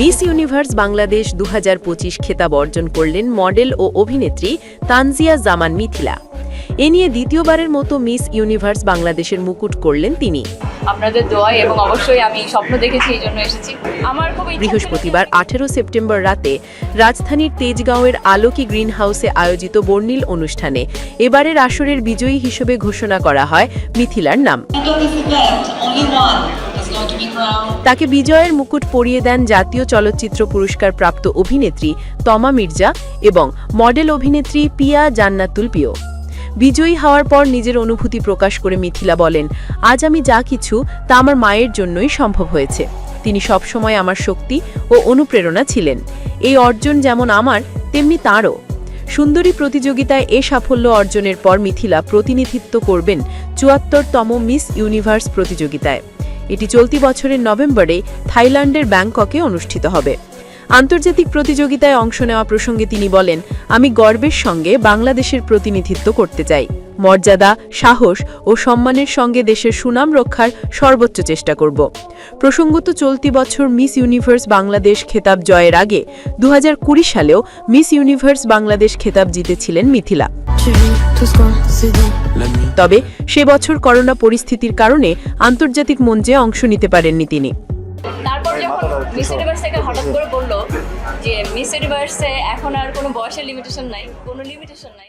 Miss universe Bangladesh 2025 খেতাব অর্জন করলেন মডেল ও অভিনেত্রী তানজিয়া জামান মিথিলা। এ নিয়ে দ্বিতীয়বারের মতো মিস ইউনিভার্স বাংলাদেশের মুকুট করলেন তিনি। আপনাদের দোয়ায় এবং অবশ্যই আমি স্বপ্ন দেখেছি, এই জন্য এসেছি। আমার খুব বৃহস্পতিবার 18 সেপ্টেম্বর রাতে রাজধানীর তেজগাঁওয়ের আলোকি গ্রিন হাউসে আয়োজিত বর্ণিল অনুষ্ঠানে এবারের আসরের বিজয়ী হিসেবে ঘোষণা করা হয় মিথিলার নাম। তাকে বিজয়ের মুকুট পরিয়ে দেন জাতীয় চলচ্চিত্র পুরস্কার প্রাপ্ত অভিনেত্রী তমা মির্জা এবং মডেল অভিনেত্রী পিয়া জান্নাতুল পিও। বিজয়ী হওয়ার পর নিজের অনুভূতি প্রকাশ করে মিথিলা বলেন, আজ আমি যা কিছু তা আমার মায়ের জন্যই সম্ভব হয়েছে। তিনি সবসময় আমার শক্তি ও অনুপ্রেরণা ছিলেন। এই অর্জন যেমন আমার, তেমনি তাঁরও। সুন্দরী প্রতিযোগিতায় এ সাফল্য অর্জনের পর মিথিলা প্রতিনিধিত্ব করবেন ৭৪তম মিস ইউনিভার্স প্রতিযোগিতায়। এটি চলতি বছরের নভেম্বরে থাইল্যান্ডের ব্যাংককে অনুষ্ঠিত হবে। আন্তর্জাতিক প্রতিযোগিতায় অংশ নেওয়া প্রসঙ্গে তিনি বলেন, আমি গর্বের সঙ্গে বাংলাদেশের প্রতিনিধিত্ব করতে চাই। মর্যাদা, সাহস ও সম্মানের সঙ্গে দেশের সুনাম রক্ষার সর্বোচ্চ চেষ্টা করব। প্রসঙ্গত, চলতি বছর মিস ইউনিভার্স বাংলাদেশ খেতাব জয়ের আগে 2020 সালেও মিস ইউনিভার্স বাংলাদেশ খেতাব জিতেছিলেন মিথিলা। তবে সে বছর করোনা পরিস্থিতির কারণে আন্তর্জাতিক মঞ্চে অংশ নিতে পারেননি তিনি। তারপর যখন মিস ইউনিভার্স থেকে হঠাৎ করে বললো যে মিস ইউনিভার্সে এখন আর কোনো বয়সের লিমিটেশন নাই, কোনো লিমিটেশন নাই।